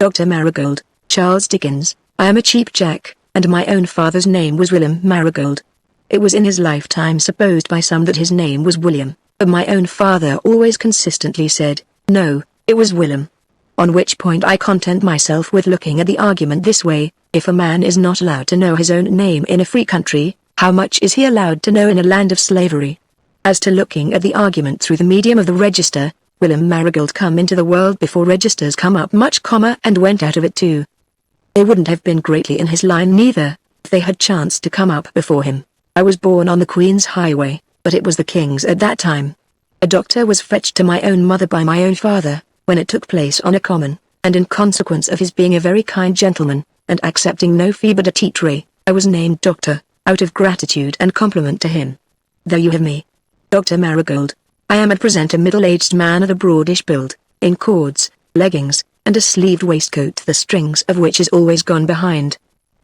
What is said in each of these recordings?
Dr. Marigold, Charles Dickens. I am a cheap jack, and my own father's name was William Marigold. It was in his lifetime supposed by some that his name was William, but my own father always consistently said, no, it was William. On which point I content myself with looking at the argument this way: if a man is not allowed to know his own name in a free country, how much is he allowed to know in a land of slavery? As to looking at the argument through the medium of the register, William Marigold come into the world before registers come up much, and went out of it too. They wouldn't have been greatly in his line neither, if they had chanced to come up before him. I was born on the Queen's Highway, but it was the King's at that time. A doctor was fetched to my own mother by my own father, when it took place on a common, and in consequence of his being a very kind gentleman, and accepting no fee but a tea tray, I was named doctor, out of gratitude and compliment to him. There you have me. Dr. Marigold. I am at present a middle-aged man of a broadish build, in cords, leggings, and a sleeved waistcoat the strings of which is always gone behind.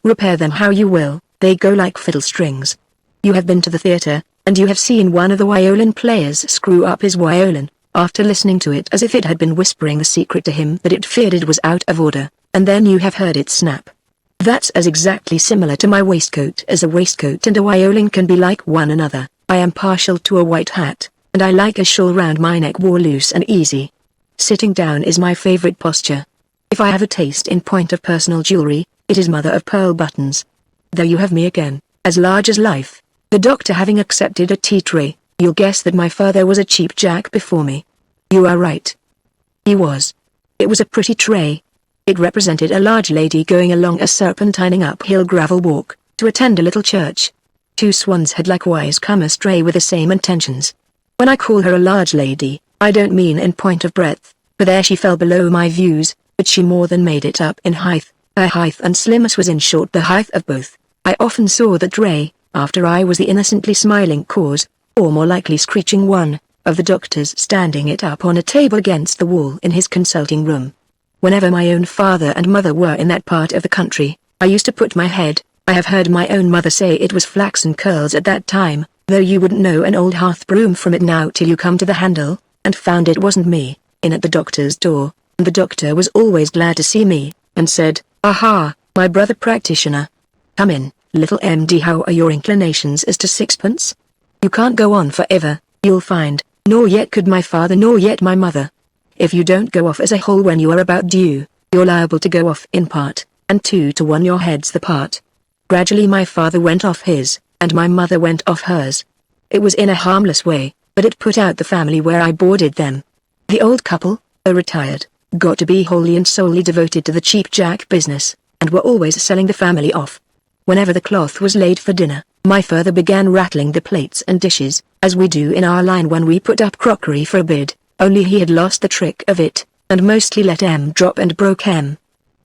Repair them how you will, they go like fiddle strings. You have been to the theatre, and you have seen one of the violin players screw up his violin, after listening to it as if it had been whispering the secret to him that it feared it was out of order, and then you have heard it snap. That's as exactly similar to my waistcoat as a waistcoat and a violin can be like one another. I am partial to a white hat, and I like a shawl round my neck wore loose and easy. Sitting down is my favorite posture. If I have a taste in point of personal jewelry, it is mother-of-pearl buttons. There you have me again, as large as life. The doctor having accepted a tea tray, you'll guess that my father was a cheap jack before me. You are right. He was. It was a pretty tray. It represented a large lady going along a serpentining uphill gravel walk, to attend a little church. Two swans had likewise come astray with the same intentions. When I call her a large lady, I don't mean in point of breadth, for there she fell below my views, but she more than made it up in height. Her height and slimness was in short the height of both. I often saw the tray, after I was the innocently smiling cause, or more likely screeching one, of the doctor's standing it up on a table against the wall in his consulting room. Whenever my own father and mother were in that part of the country, I used to put my head, I have heard my own mother say it was flaxen curls at that time, though you wouldn't know an old hearth broom from it now till you come to the handle, and found it wasn't me, in at the doctor's door, and the doctor was always glad to see me, and said, "Aha, my brother practitioner. Come in, little MD, how are your inclinations as to sixpence? You can't go on forever, you'll find, nor yet could my father nor yet my mother. If you don't go off as a whole when you are about due, you're liable to go off in part, and 2 to 1 your head's the part." Gradually my father went off his, and my mother went off hers. It was in a harmless way, but it put out the family where I boarded them. The old couple, though retired, got to be wholly and solely devoted to the cheap jack business, and were always selling the family off. Whenever the cloth was laid for dinner, my father began rattling the plates and dishes, as we do in our line when we put up crockery for a bid, only he had lost the trick of it, and mostly let M drop and broke M.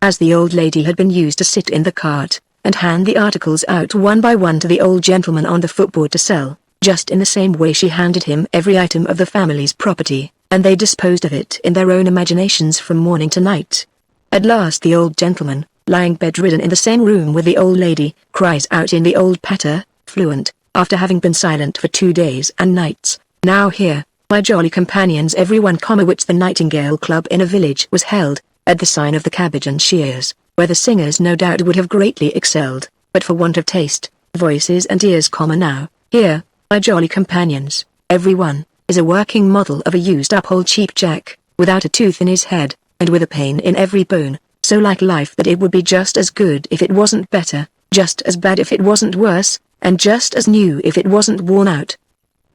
As the old lady had been used to sit in the cart, and hand the articles out one by one to the old gentleman on the footboard to sell, just in the same way she handed him every item of the family's property, and they disposed of it in their own imaginations from morning to night. At last the old gentleman, lying bedridden in the same room with the old lady, cries out in the old patter, fluent, after having been silent for 2 days and nights, "Now here, my jolly companions everyone, which the Nightingale Club in a village was held, at the sign of the Cabbage and Shears, where the singers no doubt would have greatly excelled, but for want of taste, voices and ears, now, here, my jolly companions, everyone, is a working model of a used-up old cheap jack, without a tooth in his head, and with a pain in every bone, so like life that it would be just as good if it wasn't better, just as bad if it wasn't worse, and just as new if it wasn't worn out.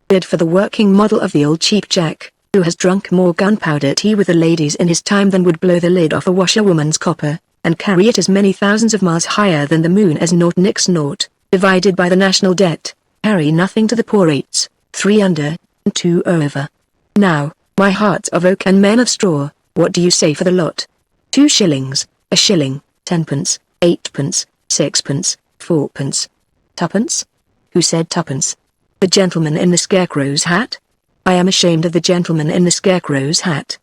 Bid for the working model of the old cheap jack, who has drunk more gunpowder tea with the ladies in his time than would blow the lid off a washerwoman's copper, and carry it as many thousands of miles higher than the moon as naught nix naught, divided by the national debt, carry nothing to the poor eights, 3 under, and 2 over. Now, my hearts of oak and men of straw, what do you say for the lot? 2 shillings, a shilling, 10 pence, 8 pence, 6 pence, 4 pence. 2 pence? Who said 2 pence? The gentleman in the scarecrow's hat? I am ashamed of the gentleman in the scarecrow's hat.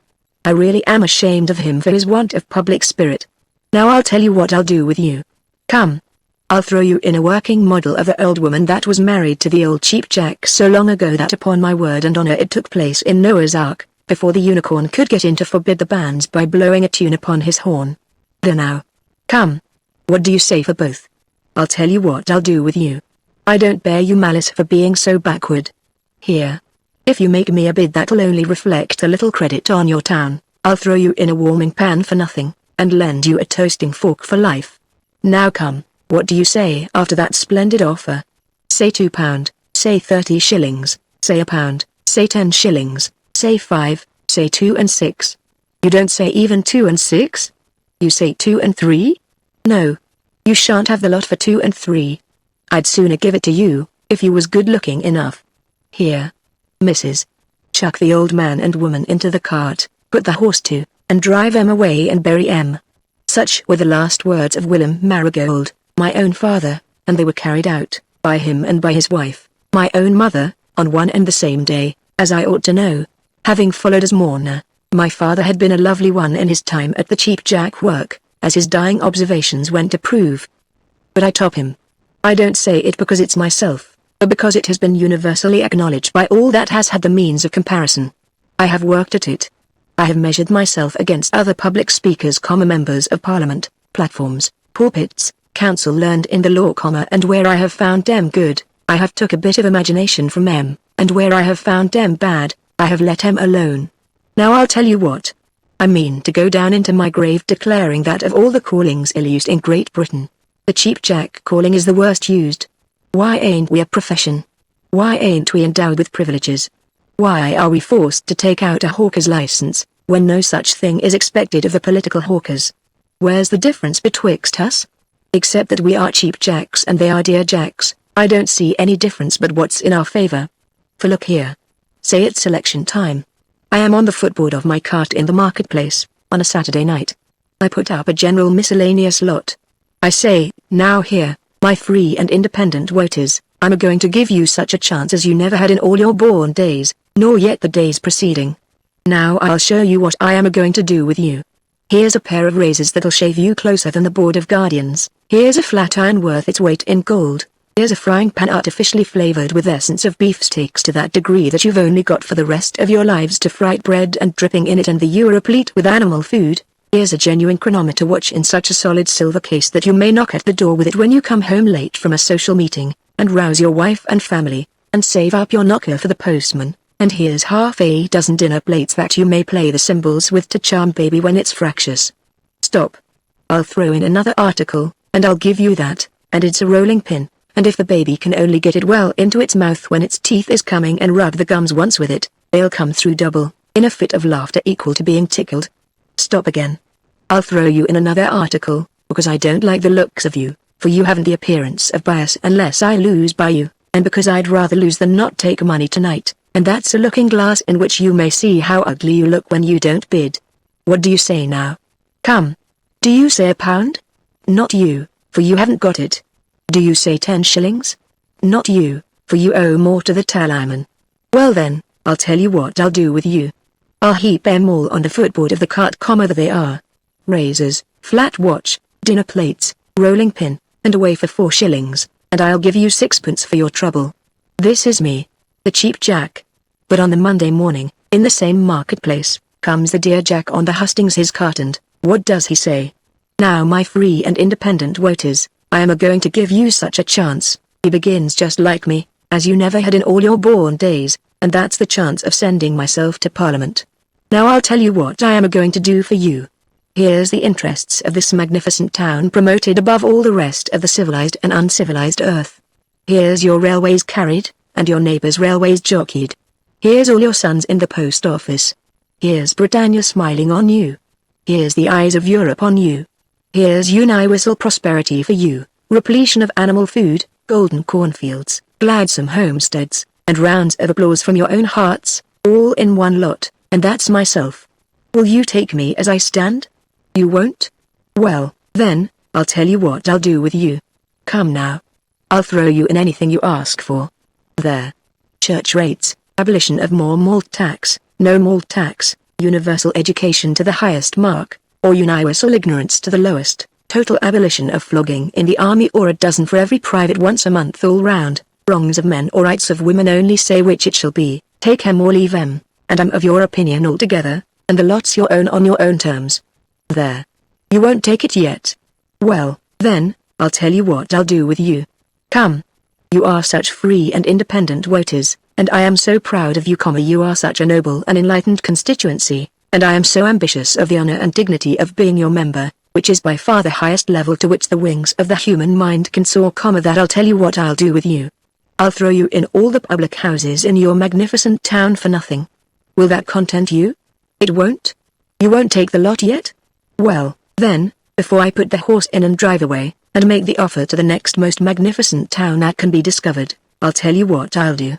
I really am ashamed of him for his want of public spirit. Now I'll tell you what I'll do with you. Come. I'll throw you in a working model of the old woman that was married to the old cheap jack so long ago that upon my word and honor it took place in Noah's Ark, before the unicorn could get in to forbid the banns by blowing a tune upon his horn. There now. Come. What do you say for both? I'll tell you what I'll do with you. I don't bear you malice for being so backward. Here. If you make me a bid that'll only reflect a little credit on your town, I'll throw you in a warming pan for nothing, and lend you a toasting fork for life. Now come, what do you say after that splendid offer? Say £2, say 30 shillings, say £1, say 10 shillings, say 5, say 2 and 6. You don't say even 2 and 6? You say 2 and 3? No. You shan't have the lot for 2 and 3. I'd sooner give it to you, if you was good looking enough. Here. Mrs. Chuck the old man and woman into the cart, put the horse to, and drive 'em away and bury 'em. Such were the last words of William Marigold, my own father, and they were carried out, by him and by his wife, my own mother, on one and the same day, as I ought to know. Having followed as mourner, my father had been a lovely one in his time at the Cheap Jack work, as his dying observations went to prove. But I top him. I don't say it because it's myself, but because it has been universally acknowledged by all that has had the means of comparison. I have worked at it. I have measured myself against other public speakers, members of parliament, platforms, pulpits, counsel learned in the law, and where I have found them good, I have took a bit of imagination from them, and where I have found them bad, I have let them alone. Now I'll tell you what. I mean to go down into my grave declaring that of all the callings ill-used in Great Britain, the Cheap Jack calling is the worst used. Why ain't we a profession? Why ain't we endowed with privileges? Why are we forced to take out a hawker's license, when no such thing is expected of the political hawkers? Where's the difference betwixt us? Except that we are Cheap Jacks and they are Dear Jacks, I don't see any difference but what's in our favor. For look here. Say it's election time. I am on the footboard of my cart in the marketplace, on a Saturday night. I put up a general miscellaneous lot. I say, now here, my free and independent voters, I'm a-going to give you such a chance as you never had in all your born days, nor yet the days preceding. Now I'll show you what I am a-going to do with you. Here's a pair of razors that'll shave you closer than the Board of Guardians. Here's a flat iron worth its weight in gold. Here's a frying pan artificially flavored with essence of beefsteaks to that degree that you've only got for the rest of your lives to fry bread and dripping in it, and the ewer replete with animal food. Here's a genuine chronometer watch in such a solid silver case that you may knock at the door with it when you come home late from a social meeting, and rouse your wife and family, and save up your knocker for the postman. And here's half a dozen dinner plates that you may play the cymbals with to charm baby when it's fractious. Stop. I'll throw in another article, and I'll give you that, and it's a rolling pin, and if the baby can only get it well into its mouth when its teeth is coming and rub the gums once with it, they'll come through double, in a fit of laughter equal to being tickled. Stop again. I'll throw you in another article, because I don't like the looks of you, for you haven't the appearance of bias unless I lose by you, and because I'd rather lose than not take money tonight, and that's a looking glass in which you may see how ugly you look when you don't bid. What do you say now? Come. Do you say £1? Not you, for you haven't got it. Do you say 10 shillings? Not you, for you owe more to the tallyman. Well then, I'll tell you what I'll do with you. I'll heap 'em all on the footboard of the cart, there they are. Razors, flat watch, dinner plates, rolling pin, and away for 4 shillings, and I'll give you 6pence for your trouble. This is me, the Cheap Jack. But on the Monday morning, in the same marketplace, comes the Dear Jack on the hustings his cart, and what does he say? Now my free and independent voters, I am a-going to give you such a chance. He begins just like me, as you never had in all your born days, and that's the chance of sending myself to Parliament. Now I'll tell you what I am a-going to do for you. Here's the interests of this magnificent town promoted above all the rest of the civilized and uncivilized earth. Here's your railways carried, and your neighbors' railways jockeyed. Here's all your sons in the post office. Here's Britannia smiling on you. Here's the eyes of Europe on you. Here's universal prosperity for you, repletion of animal food, golden cornfields, gladsome homesteads, and rounds of applause from your own hearts, all in one lot, and that's myself. Will you take me as I stand? You won't? Well, then, I'll tell you what I'll do with you. Come now. I'll throw you in anything you ask for. There. Church rates, abolition of more malt tax, no malt tax, universal education to the highest mark, or universal ignorance to the lowest, total abolition of flogging in the army, or a dozen for every private once a month all round, wrongs of men or rights of women only say which it shall be, take 'em or leave 'em, and I'm of your opinion altogether, and the lot's your own on your own terms. There. You won't take it yet? Well, then, I'll tell you what I'll do with you. Come. You are such free and independent voters, and I am so proud of you, you are such a noble and enlightened constituency, and I am so ambitious of the honor and dignity of being your member, which is by far the highest level to which the wings of the human mind can soar, that I'll tell you what I'll do with you. I'll throw you in all the public houses in your magnificent town for nothing. Will that content you? It won't? You won't take the lot yet? Well, then, before I put the horse in and drive away, and make the offer to the next most magnificent town that can be discovered, I'll tell you what I'll do.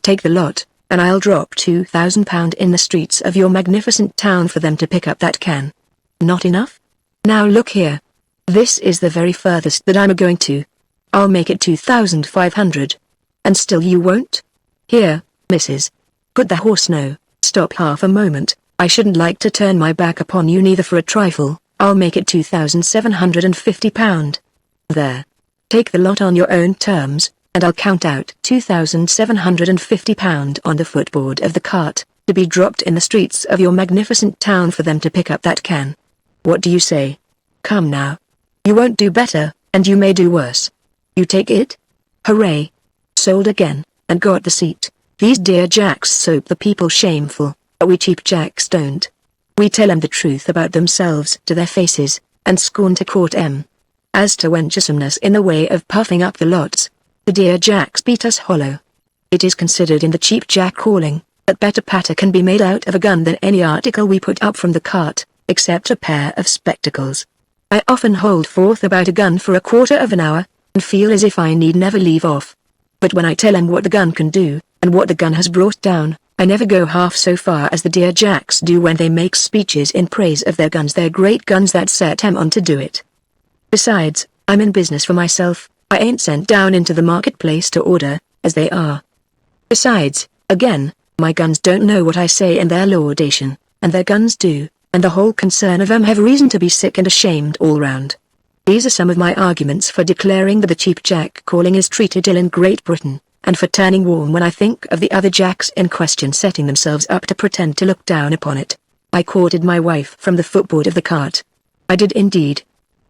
Take the lot, and I'll drop £2,000 in the streets of your magnificent town for them to pick up that can. Not enough? Now look here. This is the very furthest that I'm going to. I'll make it 2,500. And still you won't? Here, Mrs. Put the horse no, stop half a moment, I shouldn't like to turn my back upon you neither for a trifle, I'll make it £2,750. There. Take the lot on your own terms, and I'll count out £2,750 on the footboard of the cart, to be dropped in the streets of your magnificent town for them to pick up that can. What do you say? Come now. You won't do better, and you may do worse. You take it? Hooray. Sold again, and got the seat. These dear jacks soap the people shameful, but we cheap jacks don't. We tell 'em the truth about themselves to their faces, and scorn to court 'em. As to venturesomeness in the way of puffing up the lots, the dear jacks beat us hollow. It is considered in the cheap jack calling, that better patter can be made out of a gun than any article we put up from the cart, except a pair of spectacles. I often hold forth about a gun for a quarter of an hour, and feel as if I need never leave off. But when I tell 'em what the gun can do, and what the gun has brought down, I never go half so far as the dear jacks do when they make speeches in praise of their guns, their great guns that set 'em on to do it. Besides, I'm in business for myself, I ain't sent down into the marketplace to order, as they are. Besides, again, my guns don't know what I say in their laudation, and their guns do, and the whole concern of 'em have reason to be sick and ashamed all round. These are some of my arguments for declaring that the cheap jack calling is treated ill in Great Britain, and for turning warm when I think of the other jacks in question setting themselves up to pretend to look down upon it. I courted my wife from the footboard of the cart. I did indeed.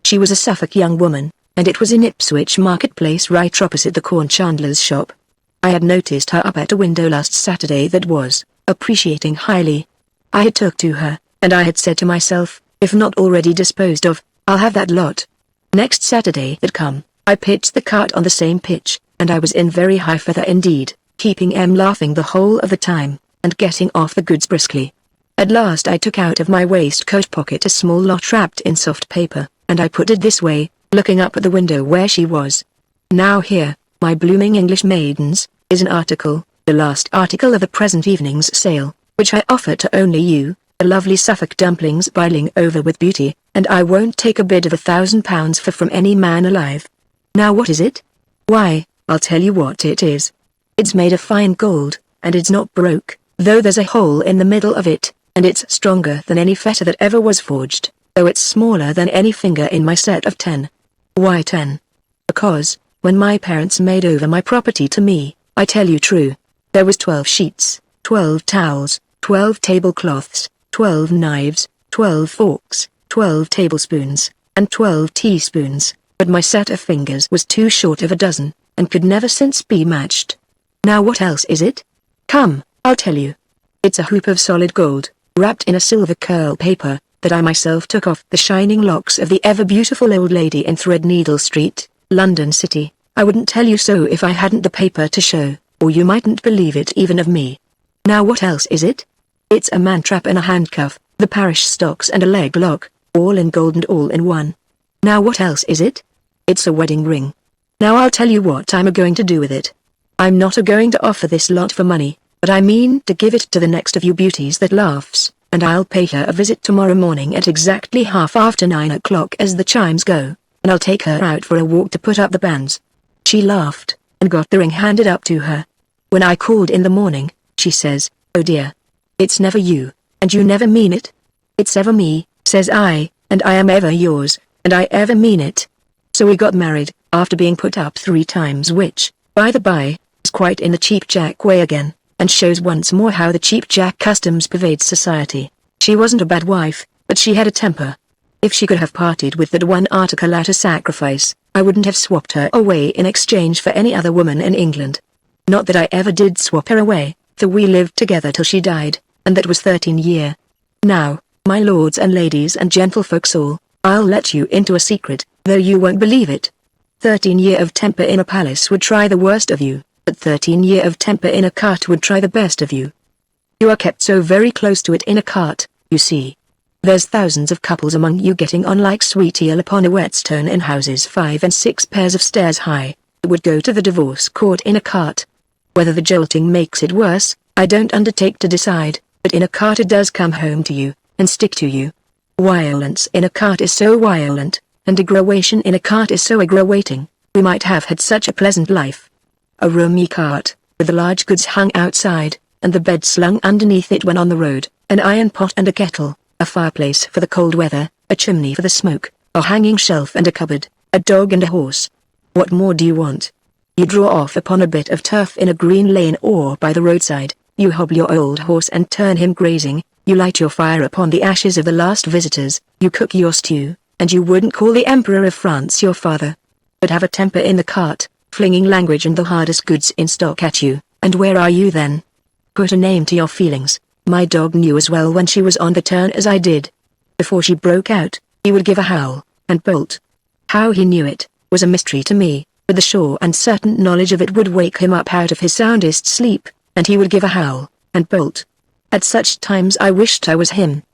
She was a Suffolk young woman, and it was in Ipswich marketplace right opposite the corn chandler's shop. I had noticed her up at a window last Saturday that was, appreciating highly. I had talked to her, and I had said to myself, if not already disposed of, I'll have that lot. Next Saturday that come, I pitched the cart on the same pitch, and I was in very high feather indeed, keeping em laughing the whole of the time, and getting off the goods briskly. At last I took out of my waistcoat pocket a small lot wrapped in soft paper, and I put it this way, looking up at the window where she was. Now here, my blooming English maidens, is an article, the last article of the present evening's sale, which I offer to only you, the lovely Suffolk dumplings boiling over with beauty, and I won't take a bid of £1,000 for from any man alive. Now what is it? Why, I'll tell you what it is. It's made of fine gold, and it's not broke, though there's a hole in the middle of it, and it's stronger than any fetter that ever was forged, though it's smaller than any finger in my set of 10. Why 10? Because, when my parents made over my property to me, I tell you true, there was 12 sheets, 12 towels, 12 tablecloths, 12 knives, 12 forks, 12 tablespoons, and 12 teaspoons, but my set of fingers was too short of a dozen, and could never since be matched. Now what else is it? Come, I'll tell you. It's a hoop of solid gold, wrapped in a silver curl paper, that I myself took off the shining locks of the ever-beautiful old lady in Threadneedle Street, London City. I wouldn't tell you so if I hadn't the paper to show, or you mightn't believe it even of me. Now what else is it? It's a man-trap and a handcuff, the parish stocks and a leg lock, all in gold and all in one. Now what else is it? It's a wedding ring. Now I'll tell you what I'm a-going to do with it. I'm not a-going to offer this lot for money, but I mean to give it to the next of you beauties that laughs, and I'll pay her a visit tomorrow morning at exactly 9:30 as the chimes go, and I'll take her out for a walk to put up the banns. She laughed, and got the ring handed up to her. When I called in the morning, she says, "Oh dear. It's never you, and you never mean it?" "It's ever me," says I, "and I am ever yours, and I ever mean it." So we got married, after being put up 3 times, which, by the by, is quite in the cheap jack way again, and shows once more how the cheap jack customs pervade society. She wasn't a bad wife, but she had a temper. If she could have parted with that one article at a sacrifice, I wouldn't have swapped her away in exchange for any other woman in England. Not that I ever did swap her away, for we lived together till she died, and that was 13 years. Now, my lords and ladies and gentlefolks all, I'll let you into a secret, though you won't believe it. 13 years of temper in a palace would try the worst of you, but 13 years of temper in a cart would try the best of you. You are kept so very close to it in a cart, you see. There's thousands of couples among you getting on like sweet eel upon a whetstone in houses 5 and 6 pairs of stairs high, that would go to the divorce court in a cart. Whether the jolting makes it worse, I don't undertake to decide, but in a cart it does come home to you, and stick to you. Violence in a cart is so violent, and aggravation in a cart is so aggravating, we might have had such a pleasant life. A roomy cart, with the large goods hung outside, and the bed slung underneath it when on the road, an iron pot and a kettle, a fireplace for the cold weather, a chimney for the smoke, a hanging shelf and a cupboard, a dog and a horse. What more do you want? You draw off upon a bit of turf in a green lane or by the roadside, you hobble your old horse and turn him grazing, you light your fire upon the ashes of the last visitors, you cook your stew, and you wouldn't call the Emperor of France your father. But have a temper in the cart, flinging language and the hardest goods in stock at you, and where are you then? Put a name to your feelings. My dog knew as well when she was on the turn as I did. Before she broke out, he would give a howl, and bolt. How he knew it, was a mystery to me, but the sure and certain knowledge of it would wake him up out of his soundest sleep, and he would give a howl, and bolt. At such times I wished I was him.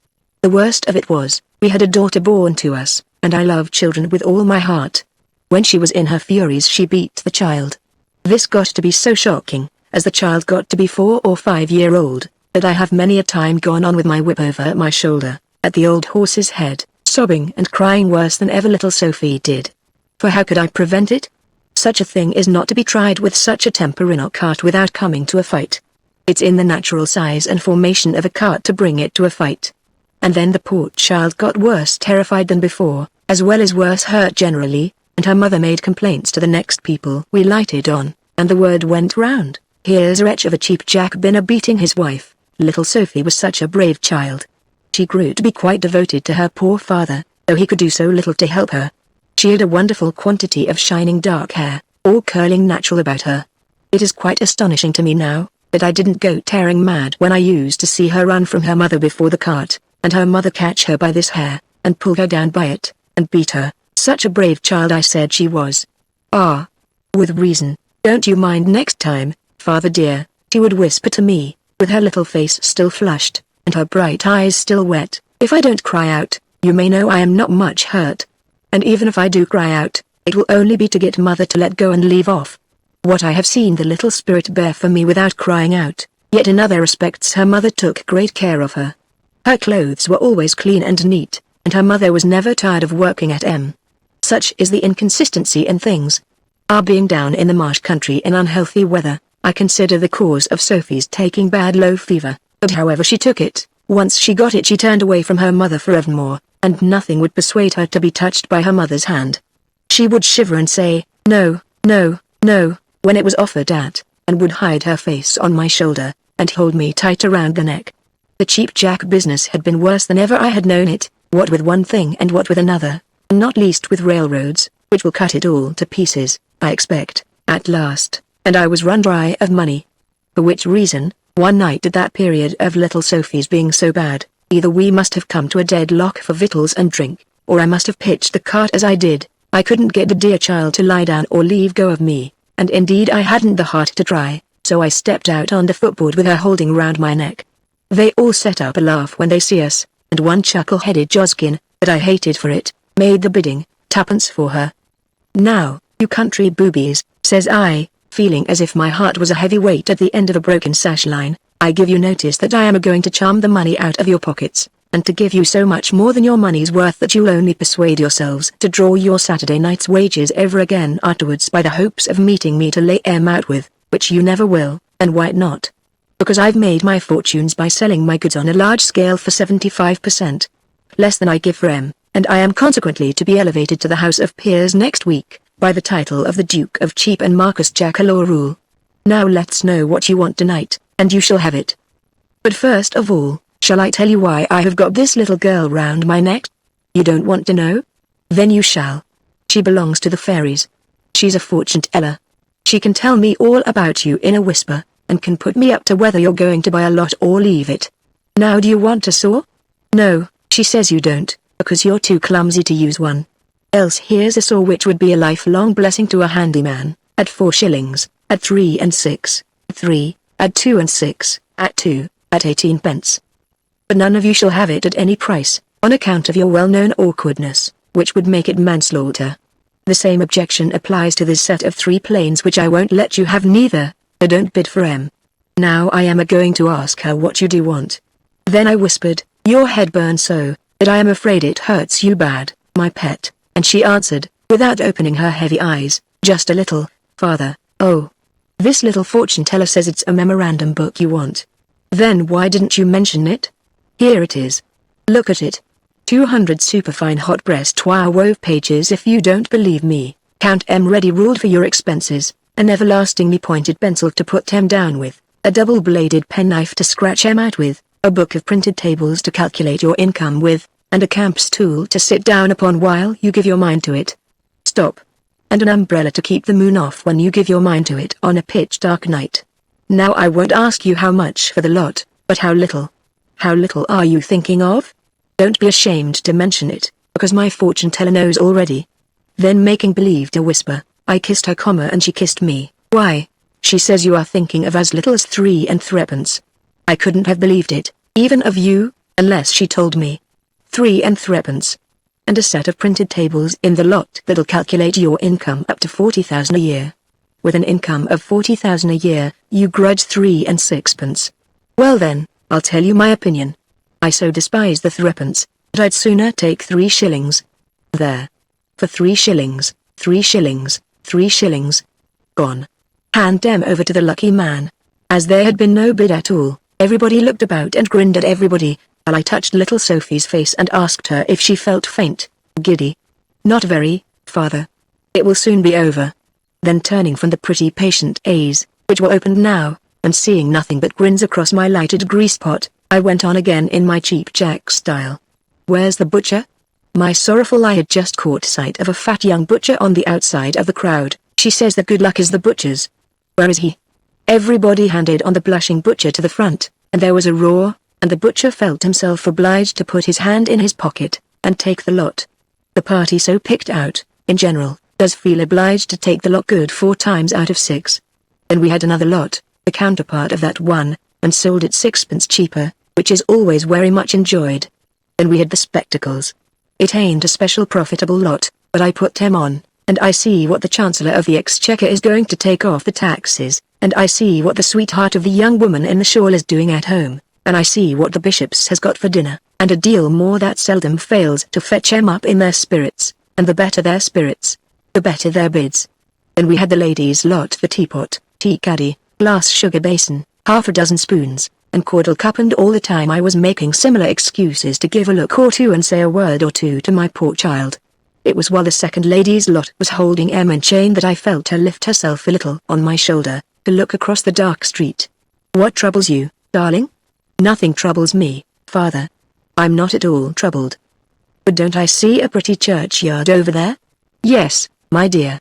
The worst of it was, we had a daughter born to us, and I love children with all my heart. When she was in her furies she beat the child. This got to be so shocking, as the child got to be 4 or 5 years old, that I have many a time gone on with my whip over my shoulder, at the old horse's head, sobbing and crying worse than ever little Sophie did. For how could I prevent it? Such a thing is not to be tried with such a temper in a cart without coming to a fight. It's in the natural size and formation of a cart to bring it to a fight. And then the poor child got worse terrified than before, as well as worse hurt generally, and her mother made complaints to the next people we lighted on, and the word went round, here's a wretch of a Cheap Jack been a-beating his wife. Little Sophie was such a brave child. She grew to be quite devoted to her poor father, though he could do so little to help her. She had a wonderful quantity of shining dark hair, all curling natural about her. It is quite astonishing to me now, that I didn't go tearing mad when I used to see her run from her mother before the cart, and her mother catch her by this hair, and pull her down by it, and beat her. Such a brave child I said she was. Ah! With reason. Don't you mind next time, father dear, she would whisper to me, with her little face still flushed, and her bright eyes still wet, if I don't cry out, you may know I am not much hurt. And even if I do cry out, it will only be to get mother to let go and leave off. What I have seen the little spirit bear for me without crying out, yet in other respects her mother took great care of her. Her clothes were always clean and neat, and her mother was never tired of working at M. Such is the inconsistency in things. Our being down in the marsh country in unhealthy weather, I consider the cause of Sophie's taking bad low fever, but however she took it, once she got it she turned away from her mother forevermore, and nothing would persuade her to be touched by her mother's hand. She would shiver and say, no, no, no, when it was offered at, and would hide her face on my shoulder, and hold me tight around the neck. The Cheap Jack business had been worse than ever I had known it, what with one thing and what with another, and not least with railroads, which will cut it all to pieces, I expect, at last, and I was run dry of money. For which reason, one night at that period of little Sophie's being so bad, either we must have come to a deadlock for victuals and drink, or I must have pitched the cart as I did. I couldn't get the dear child to lie down or leave go of me, and indeed I hadn't the heart to try, so I stepped out on the footboard with her holding round my neck. They all set up a laugh when they see us, and one chuckle-headed Joskin, that I hated for it, made the bidding, 2pence for her. Now, you country boobies, says I, feeling as if my heart was a heavy weight at the end of a broken sash line, I give you notice that I am going to charm the money out of your pockets, and to give you so much more than your money's worth that you'll only persuade yourselves to draw your Saturday night's wages ever again afterwards by the hopes of meeting me to lay 'em out with, which you never will, and why not? Because I've made my fortunes by selling my goods on a large scale for 75%. Less than I give for 'em, and I am consequently to be elevated to the House of Peers next week, by the title of the Duke of Cheap and Marcus Jack a law rule. Now let's know what you want tonight, and you shall have it. But first of all, shall I tell you why I have got this little girl round my neck? You don't want to know? Then you shall. She belongs to the fairies. She's a fortune teller. She can tell me all about you in a whisper, and can put me up to whether you're going to buy a lot or leave it. Now do you want a saw? No, she says you don't, because you're too clumsy to use one. Else here's a saw which would be a lifelong blessing to a handyman, at 4 shillings, at 3 and 6, at 3, at 2 and 6, at 2, at 18 pence. But none of you shall have it at any price, on account of your well-known awkwardness, which would make it manslaughter. The same objection applies to this set of 3 planes which I won't let you have neither, so don't bid for 'em. Now I am going to ask her what you do want. Then I whispered, your head burns so, that I am afraid it hurts you bad, my pet, and she answered, without opening her heavy eyes, just a little, father. Oh. This little fortune teller says it's a memorandum book you want. Then why didn't you mention it? Here it is. Look at it. 200 superfine hot breast wire wove pages. If you don't believe me, count 'em ready ruled for your expenses, an everlastingly pointed pencil to put 'em down with, a double-bladed penknife to scratch 'em out with, a book of printed tables to calculate your income with, and a camp stool to sit down upon while you give your mind to it. Stop. And an umbrella to keep the moon off when you give your mind to it on a pitch-dark night. Now I won't ask you how much for the lot, but how little. How little are you thinking of? Don't be ashamed to mention it, because my fortune teller knows already. Then making believe to whisper, I kissed her, and she kissed me. Why? She says you are thinking of as little as 3 and 3 I couldn't have believed it, even of you, unless she told me. 3 and 3 And a set of printed tables in the lot that'll calculate your income up to 40,000 a year. With an income of 40,000 a year, you grudge 3 and 6. Well then, I'll tell you my opinion. I so despise the 3 that I'd sooner take 3 shillings. There. For 3 shillings, 3 shillings, 3 shillings. Gone. Hand them over to the lucky man. As there had been no bid at all, everybody looked about and grinned at everybody, while I touched little Sophie's face and asked her if she felt faint, giddy. Not very, father. It will soon be over. Then turning from the pretty patient eyes, which were opened now, and seeing nothing but grins across my lighted grease pot, I went on again in my Cheap Jack style. Where's the butcher? My sorrowful eye had just caught sight of a fat young butcher on the outside of the crowd. She says that good luck is the butcher's. Where is he? Everybody handed on the blushing butcher to the front, and there was a roar, and the butcher felt himself obliged to put his hand in his pocket, and take the lot. The party so picked out, in general, does feel obliged to take the lot good 4 times out of 6. Then we had another lot, the counterpart of that one, and sold it 6 cheaper, which is always very much enjoyed. Then we had the spectacles. It ain't a special profitable lot, but I put 'em on, and I see what the Chancellor of the Exchequer is going to take off the taxes, and I see what the sweetheart of the young woman in the shawl is doing at home, and I see what the bishops has got for dinner, and a deal more that seldom fails to fetch 'em up in their spirits, and the better their spirits, the better their bids. Then we had the ladies' lot, the teapot, tea caddy, glass sugar basin, half a dozen spoons, and caudle cup, and all the time I was making similar excuses to give a look or two and say a word or two to my poor child. It was while the second lady's lot was holding Em in chain that I felt her lift herself a little on my shoulder, to look across the dark street. What troubles you, darling? Nothing troubles me, father. I'm not at all troubled. But don't I see a pretty churchyard over there? Yes, my dear.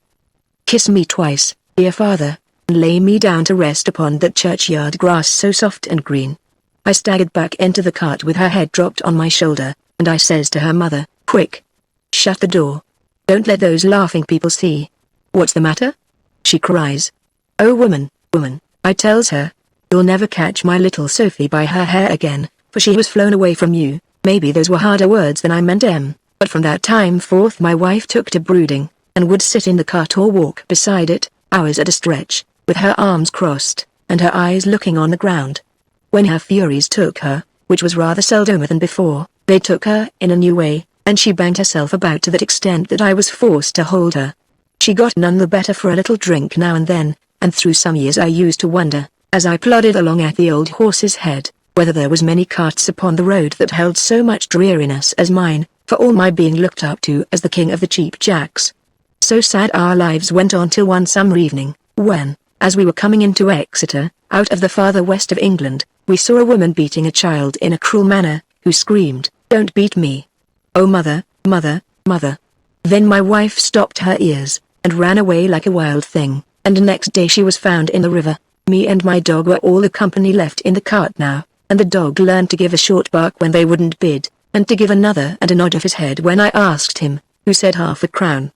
Kiss me twice, dear father, and lay me down to rest upon that churchyard grass so soft and green. I staggered back into the cart with her head dropped on my shoulder, and I says to her mother, quick! Shut the door. Don't let those laughing people see. What's the matter? She cries. Oh woman, I tells her. You'll never catch my little Sophie by her hair again, for she was flown away from you. Maybe those were harder words than I meant, but from that time forth my wife took to brooding, and would sit in the cart or walk beside it, hours at a stretch, with her arms crossed, and her eyes looking on the ground. When her furies took her, which was rather seldomer than before, they took her in a new way, and she banged herself about to that extent that I was forced to hold her. She got none the better for a little drink now and then, and through some years I used to wonder, as I plodded along at the old horse's head, whether there was many carts upon the road that held so much dreariness as mine, for all my being looked up to as the king of the cheap jacks. So sad our lives went on till one summer evening, when, as we were coming into Exeter, out of the farther west of England, we saw a woman beating a child in a cruel manner, who screamed, "Don't beat me! Oh mother, Mother, mother. Then my wife stopped her ears, and ran away like a wild thing, and next day she was found in the river. Me and my dog were all the company left in the cart now, and the dog learned to give a short bark when they wouldn't bid, and to give another and a nod of his head when I asked him, who said half a crown.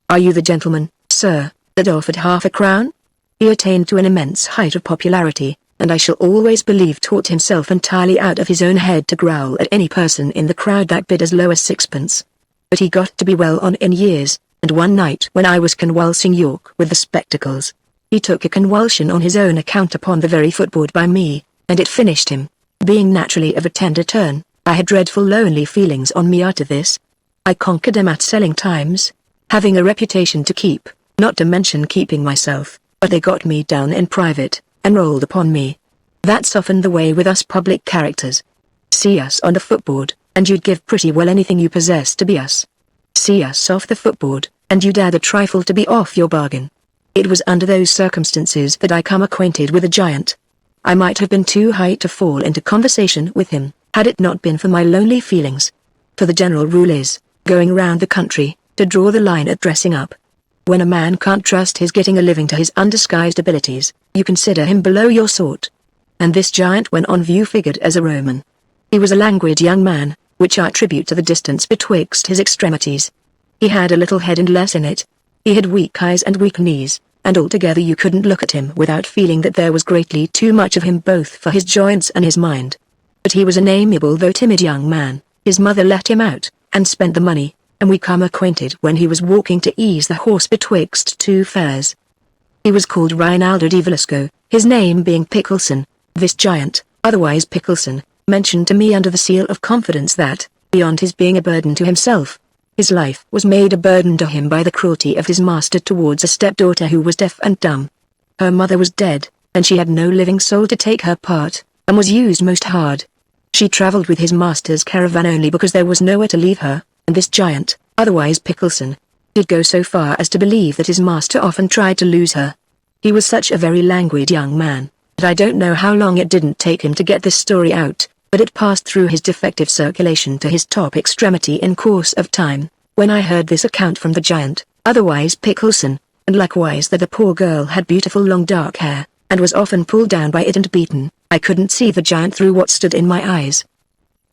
Are you the gentleman, sir, that offered half a crown? He attained to an immense height of popularity, and I shall always believe taught himself entirely out of his own head to growl at any person in the crowd that bid as low as sixpence. But he got to be well on in years, and one night when I was convulsing York with the spectacles, he took a convulsion on his own account upon the very footboard by me, and it finished him. Being naturally of a tender turn, I had dreadful lonely feelings on me after this. I conquered them at selling times, having a reputation to keep, not to mention keeping myself, but they got me down in private, and rolled upon me. That's often the way with us public characters. See us on the footboard, and you'd give pretty well anything you possess to be us. See us off the footboard, and you'd add a trifle to be off your bargain. It was under those circumstances that I come acquainted with a giant. I might have been too high to fall into conversation with him, had it not been for my lonely feelings. For the general rule is, going round the country, to draw the line at dressing up. When a man can't trust his getting a living to his undisguised abilities, you consider him below your sort. And this giant when on view figured as a Roman. He was a languid young man, which I attribute to the distance betwixt his extremities. He had a little head and less in it. He had weak eyes and weak knees, and altogether you couldn't look at him without feeling that there was greatly too much of him both for his joints and his mind. But he was an amiable though timid young man. His mother let him out, and spent the money, and we come acquainted when he was walking to ease the horse betwixt two fairs. He was called Rinaldo di Velasco, his name being Pickleson. This giant, otherwise Pickleson, mentioned to me under the seal of confidence that, beyond his being a burden to himself, his life was made a burden to him by the cruelty of his master towards a stepdaughter who was deaf and dumb. Her mother was dead, and she had no living soul to take her part, and was used most hard. She travelled with his master's caravan only because there was nowhere to leave her, and this giant, otherwise Pickleson, did go so far as to believe that his master often tried to lose her. He was such a very languid young man, that I don't know how long it didn't take him to get this story out, but it passed through his defective circulation to his top extremity in course of time, when I heard this account from the giant, otherwise Pickleson, and likewise that the poor girl had beautiful long dark hair, and was often pulled down by it and beaten. I couldn't see the giant through what stood in my eyes.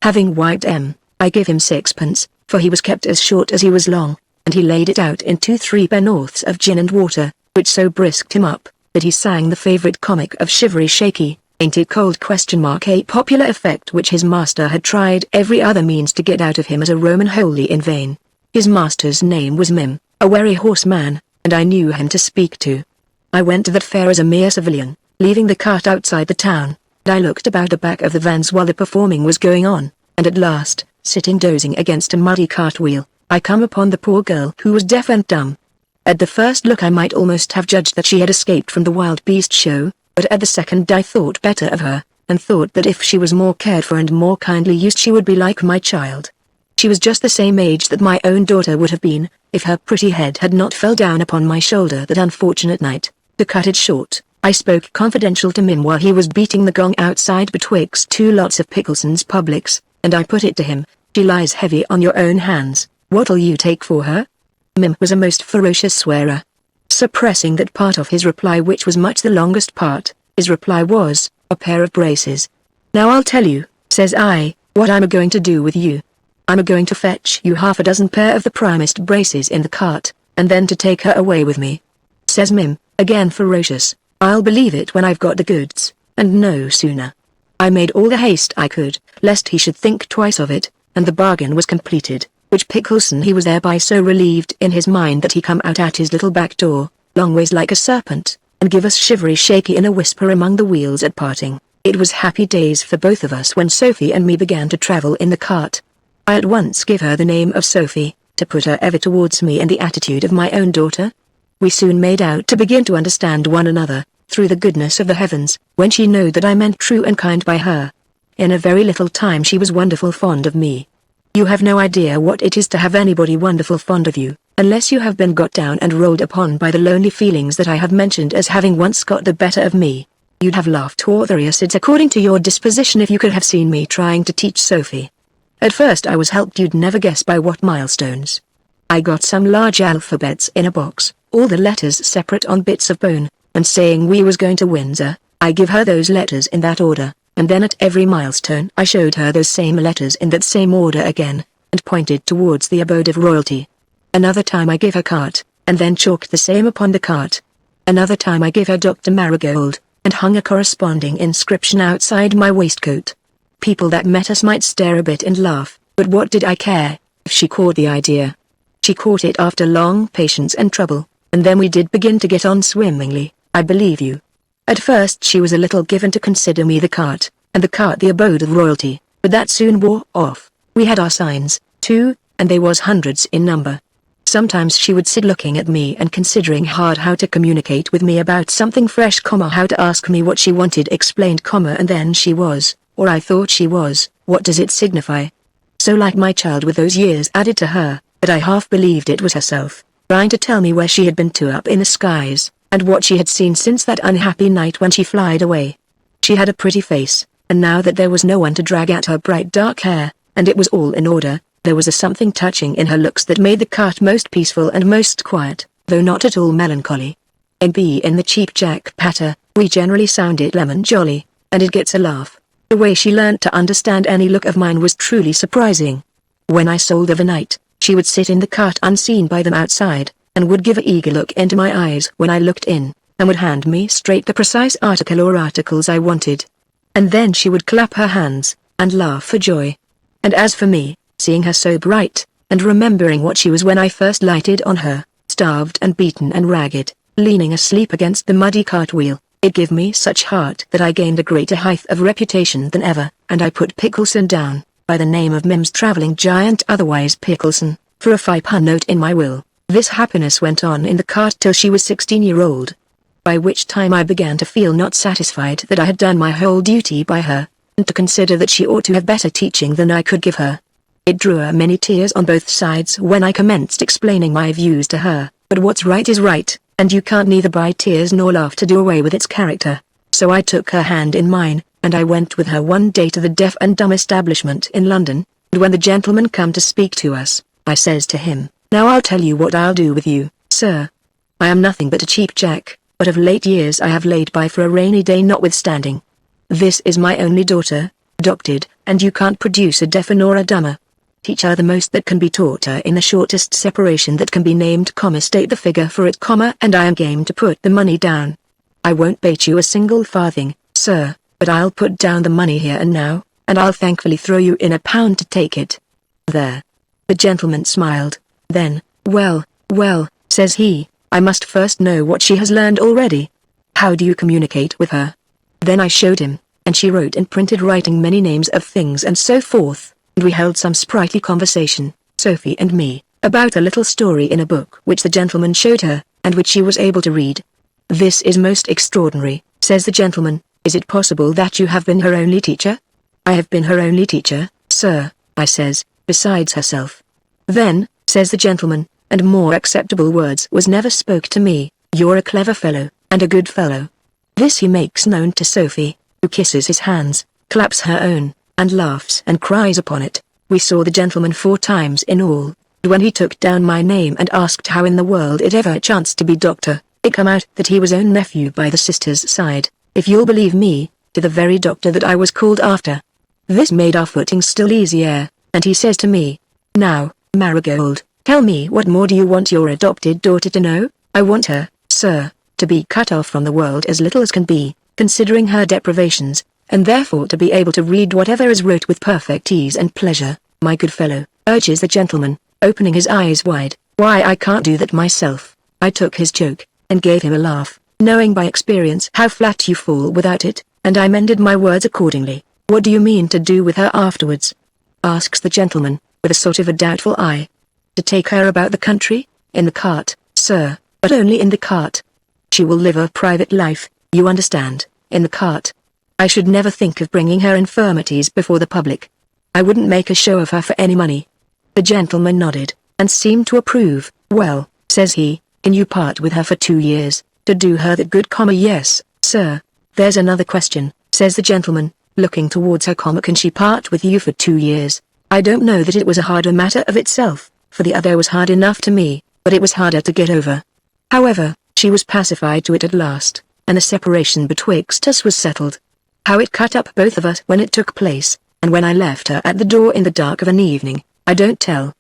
Having wiped I gave him sixpence, for he was kept as short as he was long, and he laid it out in 2-3 pennorths of gin and water, which so brisked him up, that he sang the favourite comic of Shivery Shaky, Ain't It Cold? A popular effect which his master had tried every other means to get out of him as a Roman wholly in vain. His master's name was Mim, a wary horseman, and I knew him to speak to. I went to that fair as a mere civilian, leaving the cart outside the town, and I looked about the back of the vans while the performing was going on, and at last, sitting dozing against a muddy cartwheel, I come upon the poor girl who was deaf and dumb. At the first look I might almost have judged that she had escaped from the wild beast show, but at the second I thought better of her, and thought that if she was more cared for and more kindly used she would be like my child. She was just the same age that my own daughter would have been, if her pretty head had not fell down upon my shoulder that unfortunate night. To cut it short, I spoke confidential to Mim while he was beating the gong outside betwixt two lots of Pickleson's publics, and I put it to him, she lies heavy on your own hands, what'll you take for her? Mim was a most ferocious swearer. Suppressing that part of his reply which was much the longest part, his reply was, a pair of braces. Now I'll tell you, says I, what I'm a-going to do with you. I'm a-going to fetch you 6 pair of the primest braces in the cart, and then to take her away with me. Says Mim, again ferocious, I'll believe it when I've got the goods, and no sooner. I made all the haste I could, lest he should think twice of it, and the bargain was completed, which Pickleson he was thereby so relieved in his mind that he come out at his little back door, long ways like a serpent, and give us Shivery Shaky in a whisper among the wheels at parting. It was happy days for both of us when Sophie and me began to travel in the cart. I at once give her the name of Sophie, to put her ever towards me in the attitude of my own daughter. We soon made out to begin to understand one another, through the goodness of the heavens, when she knowed that I meant true and kind by her. In a very little time she was wonderful fond of me. You have no idea what it is to have anybody wonderful fond of you, unless you have been got down and rolled upon by the lonely feelings that I have mentioned as having once got the better of me. You'd have laughed all the acids according to your disposition if you could have seen me trying to teach Sophie. At first I was helped, you'd never guess by what milestones. I got some large alphabets in a box, all the letters separate on bits of bone, and saying we was going to Windsor, I give her those letters in that order, and then at every milestone I showed her those same letters in that same order again, and pointed towards the abode of royalty. Another time I give her cart, and then chalked the same upon the cart. Another time I give her Dr. Marigold, and hung a corresponding inscription outside my waistcoat. People that met us might stare a bit and laugh, but what did I care, if she caught the idea? She caught it after long patience and trouble, and then we did begin to get on swimmingly, I believe you. At first she was a little given to consider me the cart, and the cart the abode of royalty, but that soon wore off. We had our signs, too, and they was hundreds in number. Sometimes she would sit looking at me and considering hard how to communicate with me about something fresh, how to ask me what she wanted explained, and then she was, or I thought she was, what does it signify? So like my child with those years added to her, that I half believed it was herself, trying to tell me where she had been to up in the skies, and what she had seen since that unhappy night when she flied away. She had a pretty face, and now that there was no one to drag at her bright dark hair, and it was all in order, there was a something touching in her looks that made the cart most peaceful and most quiet, though not at all melancholy. In the Cheap Jack patter, we generally sound it lemon jolly, and it gets a laugh. The way she learnt to understand any look of mine was truly surprising. When I sold of a night, she would sit in the cart unseen by them outside, and would give an eager look into my eyes when I looked in, and would hand me straight the precise article or articles I wanted. And then she would clap her hands, and laugh for joy. And as for me, seeing her so bright, and remembering what she was when I first lighted on her, starved and beaten and ragged, leaning asleep against the muddy cartwheel, it gave me such heart that I gained a greater height of reputation than ever, and I put Pickleson down, by the name of Mim's travelling giant, otherwise Pickleson, for a £5 note in my will. This happiness went on in the cart till she was 16-year-old. By which time I began to feel not satisfied that I had done my whole duty by her, and to consider that she ought to have better teaching than I could give her. It drew her many tears on both sides when I commenced explaining my views to her, but what's right is right, and you can't neither buy tears nor laugh to do away with its character. So I took her hand in mine, and I went with her one day to the deaf and dumb establishment in London, and when the gentleman come to speak to us, I says to him, "Now I'll tell you what I'll do with you, sir. I am nothing but a cheap jack, but of late years I have laid by for a rainy day notwithstanding. This is my only daughter, adopted, and you can't produce a deafer nor a dumber. Teach her the most that can be taught her in the shortest separation that can be named, state the figure for it, and I am game to put the money down. I won't bait you a single farthing, sir, but I'll put down the money here and now, and I'll thankfully throw you in £1 to take it." There. The gentleman smiled, then, well, says he, "I must first know what she has learned already. How do you communicate with her?" Then I showed him, and she wrote and printed, writing many names of things and so forth, and we held some sprightly conversation, Sophie and me, about a little story in a book which the gentleman showed her, and which she was able to read. "This is most extraordinary," says the gentleman. "Is it possible that you have been her only teacher?" "I have been her only teacher, sir," I says, "besides herself." "Then," says the gentleman, "and more acceptable words was never spoke to me, you're a clever fellow, and a good fellow." This he makes known to Sophie, who kisses his hands, claps her own, and laughs and cries upon it. We saw the gentleman 4 times in all, and when he took down my name and asked how in the world it ever chanced to be doctor, it come out that he was own nephew by the sister's side, if you'll believe me, to the very doctor that I was called after. This made our footing still easier, and he says to me, "Now, Marigold, tell me, what more do you want your adopted daughter to know?" "I want her, sir, to be cut off from the world as little as can be, considering her deprivations, and therefore to be able to read whatever is wrote with perfect ease and pleasure, my good fellow," urges the gentleman, opening his eyes wide. "Why, I can't do that myself." I took his joke, and gave him a laugh, knowing by experience how flat you fall without it, and I mended my words accordingly. "What do you mean to do with her afterwards?" asks the gentleman, with a sort of a doubtful eye. "To take her about the country, in the cart, sir, but only in the cart. She will live a private life, you understand, in the cart. I should never think of bringing her infirmities before the public. I wouldn't make a show of her for any money." The gentleman nodded, and seemed to approve. "Well," says he, "can you part with her for 2 years, to do her that good, yes, sir." "There's another question," says the gentleman, looking towards her, "can she part with you for 2 years, I don't know that it was a harder matter of itself, for the other was hard enough to me, but it was harder to get over. However, she was pacified to it at last, and the separation betwixt us was settled. How it cut up both of us when it took place, and when I left her at the door in the dark of an evening, I don't tell.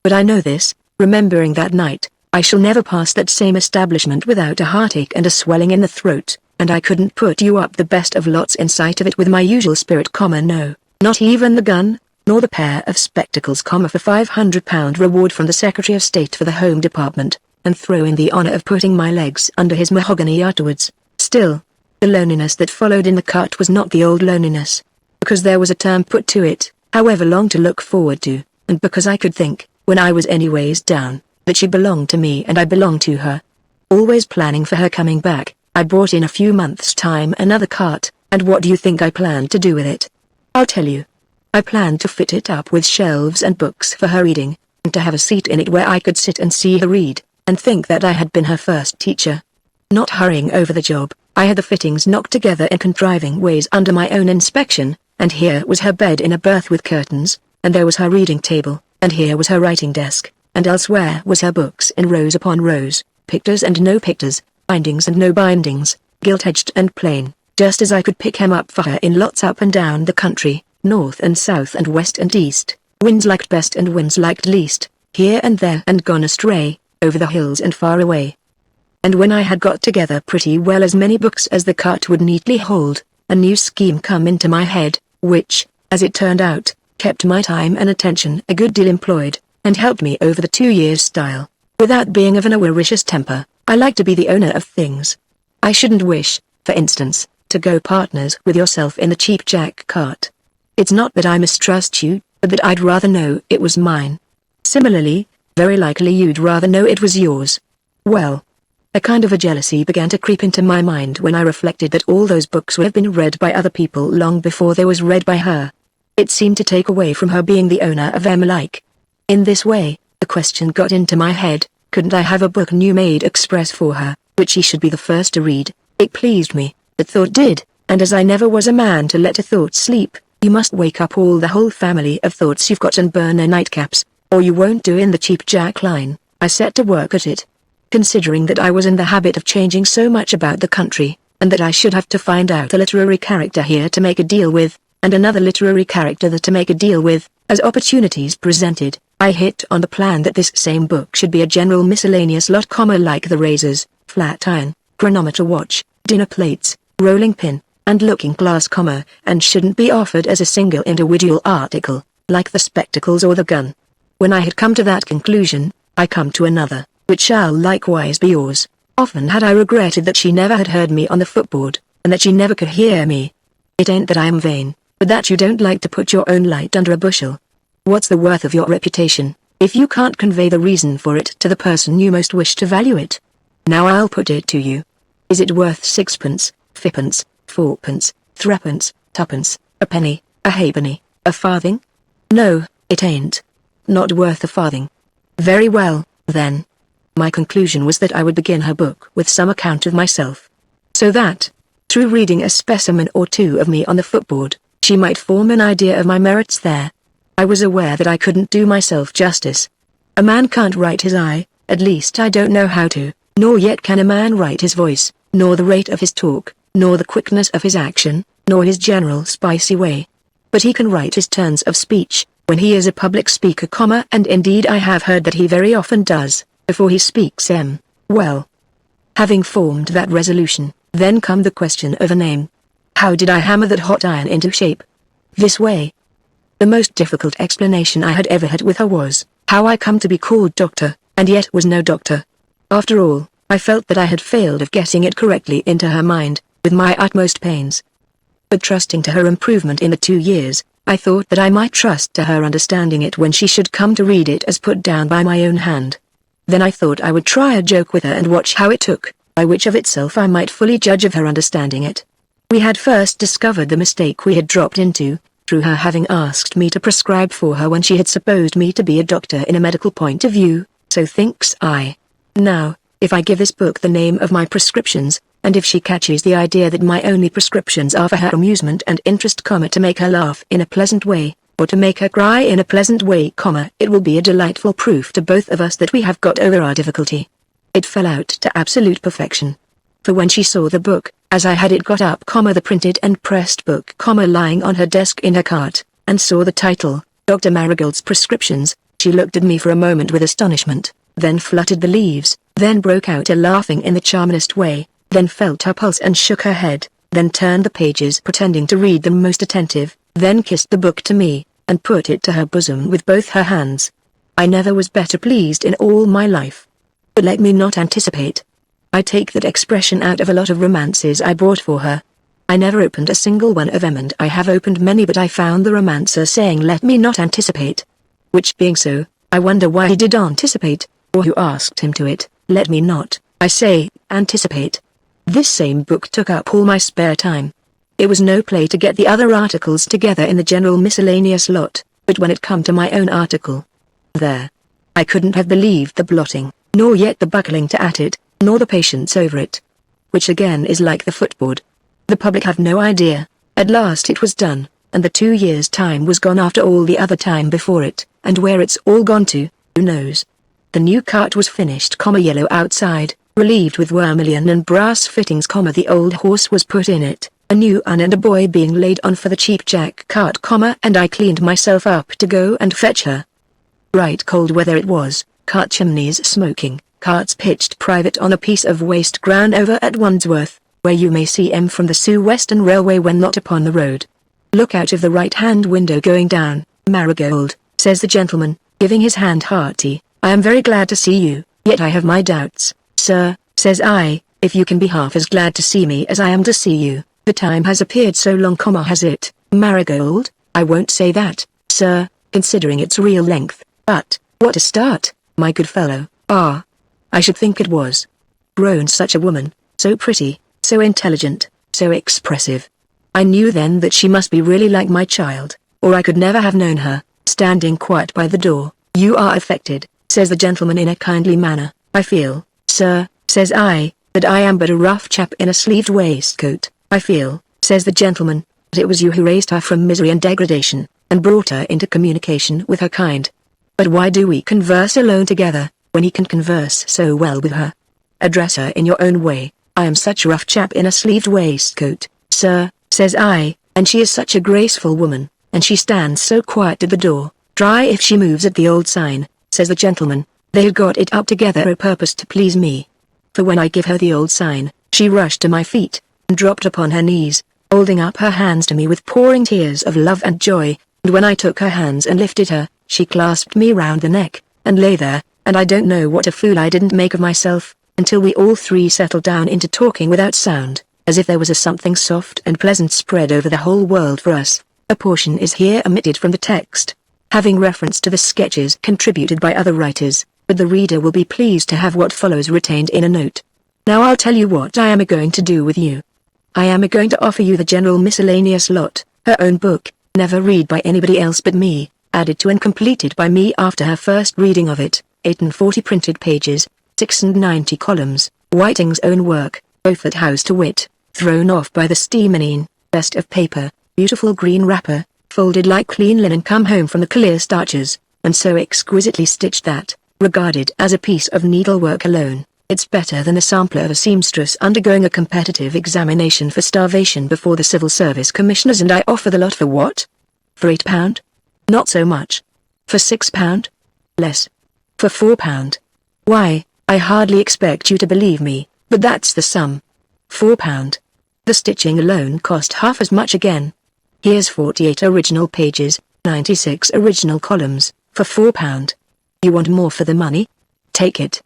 But I know this, remembering that night, I shall never pass that same establishment without a heartache and a swelling in the throat, and I couldn't put you up the best of lots in sight of it with my usual spirit, no, not even the gun, nor the pair of spectacles, for £500 reward from the Secretary of State for the Home Department, and throw in the honor of putting my legs under his mahogany afterwards. Still, the loneliness that followed in the cut was not the old loneliness, because there was a term put to it, however long, to look forward to, and because I could think, when I was anyways down, that she belonged to me and I belonged to her. Always planning for her coming back, I bought in a few months' time another cart, and what do you think I planned to do with it? I'll tell you. I planned to fit it up with shelves and books for her reading, and to have a seat in it where I could sit and see her read, and think that I had been her first teacher. Not hurrying over the job, I had the fittings knocked together in contriving ways under my own inspection, and here was her bed in a berth with curtains, and there was her reading table, and here was her writing desk, and elsewhere was her books in rows upon rows, pictures and no pictures, bindings and no bindings, gilt-edged and plain, just as I could pick them up for her in lots up and down the country, north and south and west and east, winds liked best and winds liked least, here and there and gone astray, over the hills and far away. And when I had got together pretty well as many books as the cart would neatly hold, a new scheme come into my head, which, as it turned out, kept my time and attention a good deal employed, and helped me over the 2 years' style. Without being of an avaricious temper, I like to be the owner of things. I shouldn't wish, for instance, to go partners with yourself in the cheap jack cart. It's not that I mistrust you, but that I'd rather know it was mine. Similarly, very likely you'd rather know it was yours. Well, a kind of a jealousy began to creep into my mind when I reflected that all those books would have been read by other people long before they was read by her. It seemed to take away from her being the owner of them alike. In this way, the question got into my head, couldn't I have a book new made express for her, which she should be the first to read? It pleased me, the thought did, and as I never was a man to let a thought sleep, you must wake up all the whole family of thoughts you've got and burn their nightcaps, or you won't do in the cheap jack line. I set to work at it. Considering that I was in the habit of changing so much about the country, and that I should have to find out a literary character here to make a deal with, and another literary character there to make a deal with, as opportunities presented, I hit on the plan that this same book should be a general miscellaneous lot, like the razors, flat iron, chronometer watch, dinner plates, rolling pin, and looking glass, and shouldn't be offered as a single individual article, like the spectacles or the gun. When I had come to that conclusion, I come to another, which shall likewise be yours. Often had I regretted that she never had heard me on the footboard, and that she never could hear me. It ain't that I am vain, but that you don't like to put your own light under a bushel. What's the worth of your reputation, if you can't convey the reason for it to the person you most wish to value it? Now I'll put it to you. Is it worth sixpence, fivpence, fourpence, threepence, twopence, a penny, a halfpenny, a farthing? No, it ain't. Not worth a farthing. Very well, then. My conclusion was that I would begin her book with some account of myself, so that, through reading a specimen or two of me on the footboard, she might form an idea of my merits there. I was aware that I couldn't do myself justice. A man can't write his eye, at least I don't know how to, nor yet can a man write his voice, nor the rate of his talk, nor the quickness of his action, nor his general spicy way. But he can write his turns of speech, when he is a public speaker, and indeed I have heard that he very often does, before he speaks. Well, having formed that resolution, then come the question of a name. How did I hammer that hot iron into shape? This way. The most difficult explanation I had ever had with her was, how I come to be called doctor, and yet was no doctor. After all, I felt that I had failed of getting it correctly into her mind, with my utmost pains. But trusting to her improvement in the 2 years, I thought that I might trust to her understanding it when she should come to read it as put down by my own hand. Then I thought I would try a joke with her and watch how it took, by which of itself I might fully judge of her understanding it. We had first discovered the mistake we had dropped into, through her having asked me to prescribe for her when she had supposed me to be a doctor in a medical point of view, so thinks I. Now, if I give this book the name of my prescriptions, and if she catches the idea that my only prescriptions are for her amusement and interest, to make her laugh in a pleasant way, or to make her cry in a pleasant way, it will be a delightful proof to both of us that we have got over our difficulty. It fell out to absolute perfection. For when she saw the book, as I had it got up, the printed and pressed book, lying on her desk in her cart, and saw the title, Dr. Marigold's Prescriptions, she looked at me for a moment with astonishment, then fluttered the leaves, then broke out a-laughing in the charmingest way, then felt her pulse and shook her head, then turned the pages pretending to read them most attentive, then kissed the book to me, and put it to her bosom with both her hands. I never was better pleased in all my life. But let me not anticipate. I take that expression out of a lot of romances I bought for her. I never opened a single one of them, and I have opened many, but I found the romancer saying let me not anticipate. Which being so, I wonder why he did anticipate, or who asked him to it. Let me not, I say, anticipate. This same book took up all my spare time. It was no play to get the other articles together in the general miscellaneous lot, but when it come to my own article, there, I couldn't have believed the blotting, nor yet the buckling to at it, nor the patience over it. Which again is like the footboard. The public have no idea. At last it was done, and the 2 years' time was gone after all the other time before it, and where it's all gone to, who knows? The new cart was finished, yellow outside, relieved with vermilion and brass fittings, the old horse was put in it, a new un and a boy being laid on for the Cheap Jack cart, and I cleaned myself up to go and fetch her. Right cold weather it was, cart chimneys smoking, carts pitched private on a piece of waste ground over at Wandsworth, where you may see M from the Sue Western Railway when not upon the road. Look out of the right-hand window going down, Marigold, says the gentleman, giving his hand hearty. I am very glad to see you, yet I have my doubts, sir, says I, if you can be half as glad to see me as I am to see you. The time has appeared so long, has it, Marigold? I won't say that, sir, considering its real length, but, what a start, my good fellow. Ah, I should think it was. Grown such a woman, so pretty, so intelligent, so expressive. I knew then that she must be really like my child, or I could never have known her, standing quiet by the door. You are affected, says the gentleman in a kindly manner. I feel, sir, says I, that I am but a rough chap in a sleeved waistcoat. I feel, says the gentleman, that it was you who raised her from misery and degradation, and brought her into communication with her kind. But why do we converse alone together, when he can converse so well with her? Address her in your own way. I am such a rough chap in a sleeved waistcoat, sir, says I, and she is such a graceful woman, and she stands so quiet at the door, dry if she moves at the old sign, says the gentleman. They had got it up together a purpose to please me. For when I give her the old sign, she rushed to my feet, and dropped upon her knees, holding up her hands to me with pouring tears of love and joy, and when I took her hands and lifted her, she clasped me round the neck, and lay there, and I don't know what a fool I didn't make of myself, until we all three settled down into talking without sound, as if there was a something soft and pleasant spread over the whole world for us. A portion is here omitted from the text, having reference to the sketches contributed by other writers, but the reader will be pleased to have what follows retained in a note. Now I'll tell you what I am going to do with you. I am going to offer you the general miscellaneous lot, her own book, never read by anybody else but me, added to and completed by me after her first reading of it, 840 printed pages, 690 columns, Whiting's own work, Beaufort House to wit, thrown off by the steamine, best of paper, beautiful green wrapper, folded like clean linen come home from the clear starchers, and so exquisitely stitched that, regarded as a piece of needlework alone, it's better than a sampler of a seamstress undergoing a competitive examination for starvation before the Civil Service Commissioners. And I offer the lot for what? For £8? Not so much. For £6? Less. For £4? Why, I hardly expect you to believe me, but that's the sum. £4. The stitching alone cost half as much again. Here's 48 original pages, 96 original columns, for £4. You want more for the money? Take it.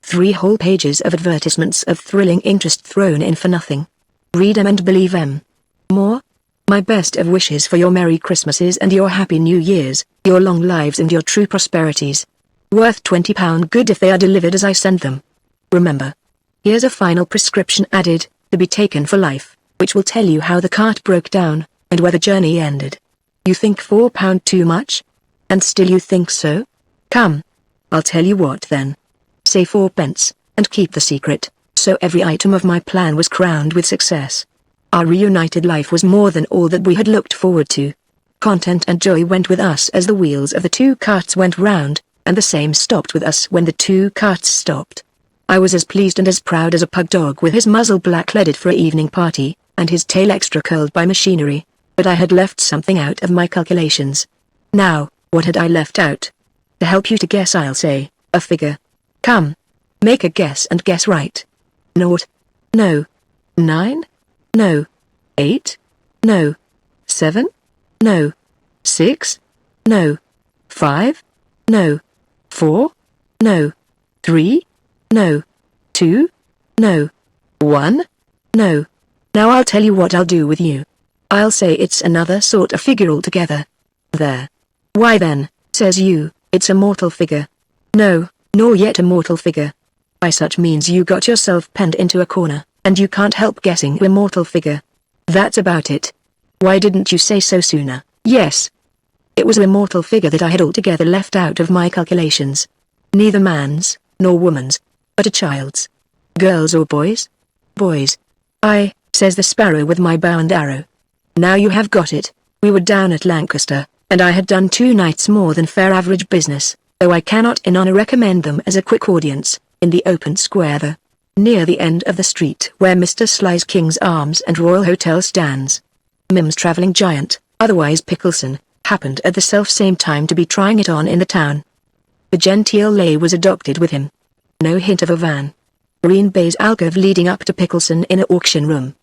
3 whole pages of advertisements of thrilling interest thrown in for nothing. Read 'em and believe 'em. More? My best of wishes for your Merry Christmases and your Happy New Years, your long lives and your true prosperities. Worth £20 good if they are delivered as I send them. Remember. Here's a final prescription added, to be taken for life, which will tell you how the cart broke down, and where the journey ended. You think £4 too much? And still you think so? Come. I'll tell you what then. Say 4p, and keep the secret, so every item of my plan was crowned with success. Our reunited life was more than all that we had looked forward to. Content and joy went with us as the wheels of the two carts went round, and the same stopped with us when the two carts stopped. I was as pleased and as proud as a pug dog with his muzzle black-leaded for an evening party, and his tail extra curled by machinery, but I had left something out of my calculations. Now, what had I left out? To help you to guess, I'll say, a figure. Come. Make a guess and guess right. 0. No. 9. No. 8. No. 7. No. 6. No. 5. No. 4. No. 3. No. 2. No. 1. No. Now I'll tell you what I'll do with you. I'll say it's another sort of figure altogether. There. Why then, says you, it's a mortal figure. No, nor yet a mortal figure. By such means you got yourself penned into a corner, and you can't help guessing a mortal figure. That's about it. Why didn't you say so sooner? Yes. It was a mortal figure that I had altogether left out of my calculations. Neither man's, nor woman's, but a child's. Girls or boys? Boys. Aye, says the sparrow with my bow and arrow. Now you have got it. We were down at Lancaster, and I had done 2 nights more than fair average business, though I cannot in honour recommend them as a quick audience, in the open square there, near the end of the street where Mr. Sly's King's Arms and Royal Hotel stands. Mim's travelling giant, otherwise Pickleson, happened at the self-same time to be trying it on in the town. The genteel lay was adopted with him. No hint of a van. Green baize alcove leading up to Pickleson in an auction room.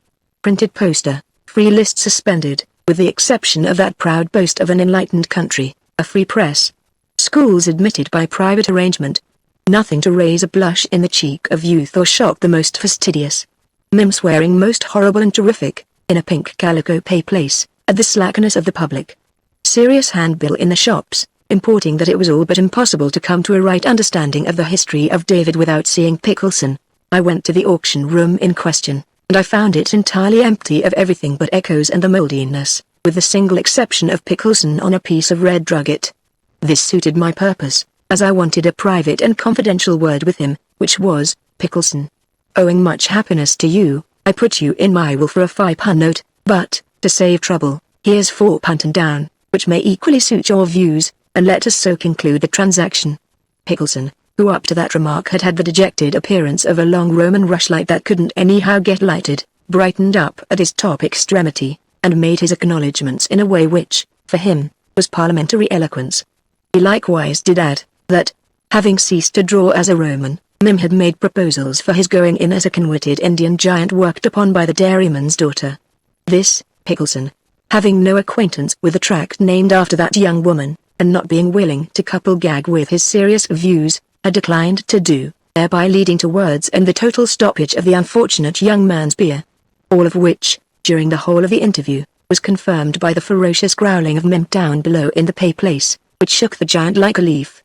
Printed poster, free list suspended, with the exception of that proud boast of an enlightened country, a free press. Schools admitted by private arrangement. Nothing to raise a blush in the cheek of youth or shock the most fastidious. Mim swearing most horrible and terrific, in a pink calico pay place, at the slackness of the public. Serious handbill in the shops, importing that it was all but impossible to come to a right understanding of the history of David without seeing Pickleson. I went to the auction room in question, and I found it entirely empty of everything but echoes and the mouldiness, with the single exception of Pickleson on a piece of red drugget. This suited my purpose, as I wanted a private and confidential word with him, which was, Pickleson. Owing much happiness to you, I put you in my will for a £5 note, but, to save trouble, here's £4 and down, which may equally suit your views, and let us so conclude the transaction. Pickleson, who up to that remark had had the dejected appearance of a long Roman rushlight that couldn't anyhow get lighted, brightened up at his top extremity, and made his acknowledgments in a way which, for him, was parliamentary eloquence. He likewise did add, that, having ceased to draw as a Roman, Mim had made proposals for his going in as a conwitted Indian giant worked upon by the dairyman's daughter. This, Pickleson, having no acquaintance with the tract named after that young woman, and not being willing to couple gag with his serious views, had declined to do, thereby leading to words and the total stoppage of the unfortunate young man's beer. All of which, during the whole of the interview, was confirmed by the ferocious growling of Mim down below in the pay place, which shook the giant like a leaf.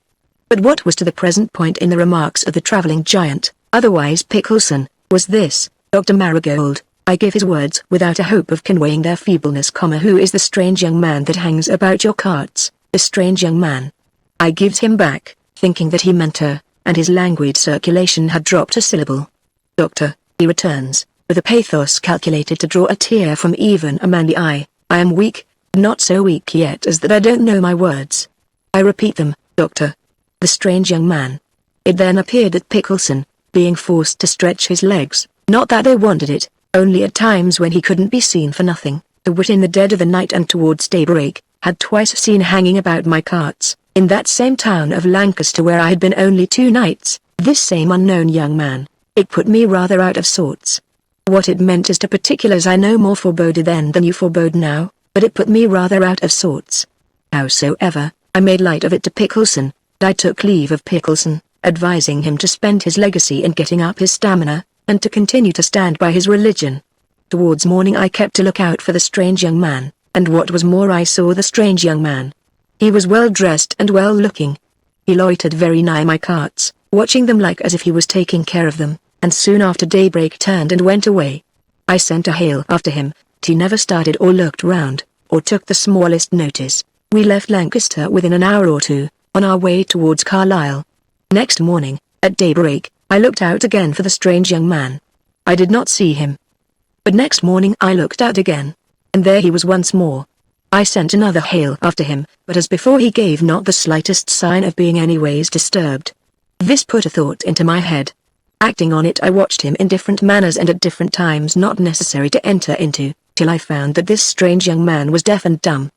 But what was to the present point in the remarks of the travelling giant, otherwise Pickleson, was this: Dr. Marigold, I give his words without a hope of conveying their feebleness, who is the strange young man that hangs about your carts, the strange young man. I gives him back, thinking that he meant her, and his languid circulation had dropped a syllable. Doctor, he returns, with a pathos calculated to draw a tear from even a manly eye, I am weak, not so weak yet as that I don't know my words. I repeat them, Doctor. The strange young man. It then appeared that Pickleson, being forced to stretch his legs, not that they wanted it, only at times when he couldn't be seen for nothing, the wit in the dead of the night and towards daybreak, had twice seen hanging about my carts, in that same town of Lancaster where I had been only 2 nights, this same unknown young man. It put me rather out of sorts. What it meant as to particulars I no more foreboded then than you forebode now, but it put me rather out of sorts. Howsoever, I made light of it to Pickleson. I took leave of Pickleson, advising him to spend his legacy in getting up his stamina, and to continue to stand by his religion. Towards morning I kept a look out for the strange young man, and what was more I saw the strange young man. He was well dressed and well looking. He loitered very nigh my carts, watching them like as if he was taking care of them, and soon after daybreak turned and went away. I sent a hail after him, but he never started or looked round, or took the smallest notice. We left Lancaster within an hour or 2. On our way towards Carlisle. Next morning, at daybreak, I looked out again for the strange young man. I did not see him. But next morning I looked out again, and there he was once more. I sent another hail after him, but as before he gave not the slightest sign of being anyways disturbed. This put a thought into my head. Acting on it I watched him in different manners and at different times not necessary to enter into, till I found that this strange young man was deaf and dumb.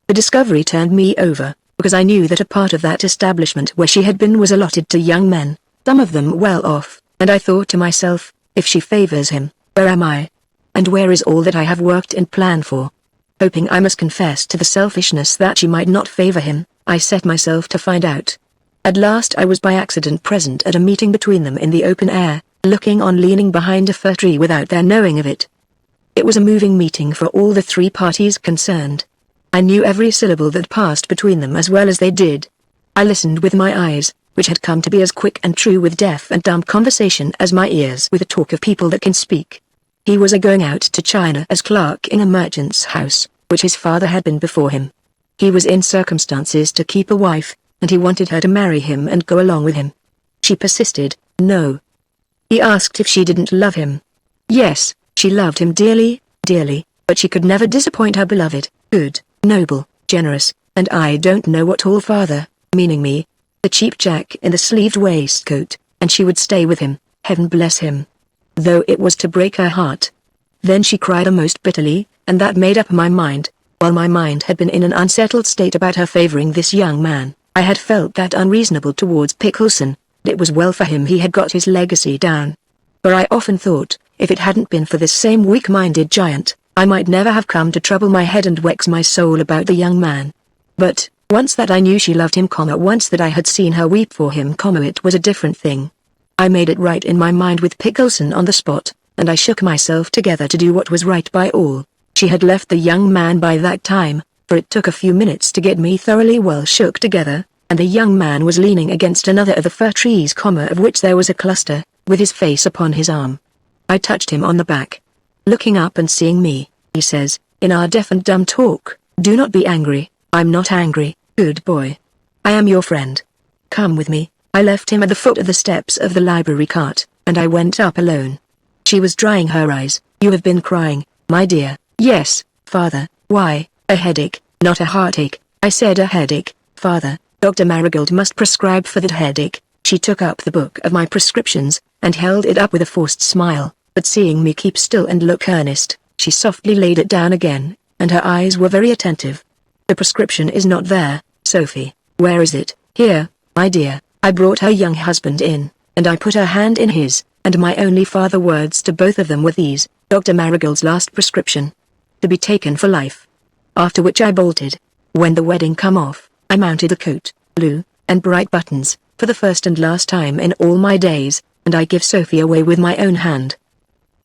The discovery turned me over, because I knew that a part of that establishment where she had been was allotted to young men, some of them well off, and I thought to myself, if she favors him, where am I? And where is all that I have worked and planned for? Hoping I must confess to the selfishness that she might not favor him, I set myself to find out. At last I was by accident present at a meeting between them in the open air, looking on leaning behind a fir tree without their knowing of it. It was a moving meeting for all the three parties concerned. I knew every syllable that passed between them as well as they did. I listened with my eyes, which had come to be as quick and true with deaf and dumb conversation as my ears with the talk of people that can speak. He was going out to China as clerk in a merchant's house, which his father had been before him. He was in circumstances to keep a wife, and he wanted her to marry him and go along with him. She persisted, no. He asked if she didn't love him. Yes, she loved him dearly, dearly, but she could never disappoint her beloved, good, noble, generous, and I don't know what all father, meaning me, the cheap jack in the sleeved waistcoat, and she would stay with him, heaven bless him. Though it was to break her heart. Then she cried most bitterly, and that made up my mind. While my mind had been in an unsettled state about her favoring this young man, I had felt that unreasonable towards Pickleson. It was well for him he had got his legacy down. For I often thought, if it hadn't been for this same weak-minded giant, I might never have come to trouble my head and vex my soul about the young man. But, once that I knew she loved him, once that I had seen her weep for him, it was a different thing. I made it right in my mind with Pickleson on the spot, and I shook myself together to do what was right by all. She had left the young man by that time, for it took a few minutes to get me thoroughly well shook together, and the young man was leaning against another of the fir trees, of which there was a cluster, with his face upon his arm. I touched him on the back. Looking up and seeing me, he says, in our deaf and dumb talk, "Do not be angry." "I'm not angry, good boy. I am your friend. Come with me." I left him at the foot of the steps of the library cart, and I went up alone. She was drying her eyes. "You have been crying, my dear." "Yes, father." "Why?" "A headache." "Not a heartache." I said a headache, father. "Dr. Marigold must prescribe for that headache." She took up the book of my prescriptions, and held it up with a forced smile, but seeing me keep still and look earnest, she softly laid it down again, and her eyes were very attentive. "The prescription is not there, Sophie." "Where is it?" "Here, my dear." I brought her young husband in, and I put her hand in his, and my only father words to both of them were these: "Dr. Marigold's last prescription. To be taken for life." After which I bolted. When the wedding come off, I mounted a coat, blue, and bright buttons, for the first and last time in all my days, and I give Sophie away with my own hand.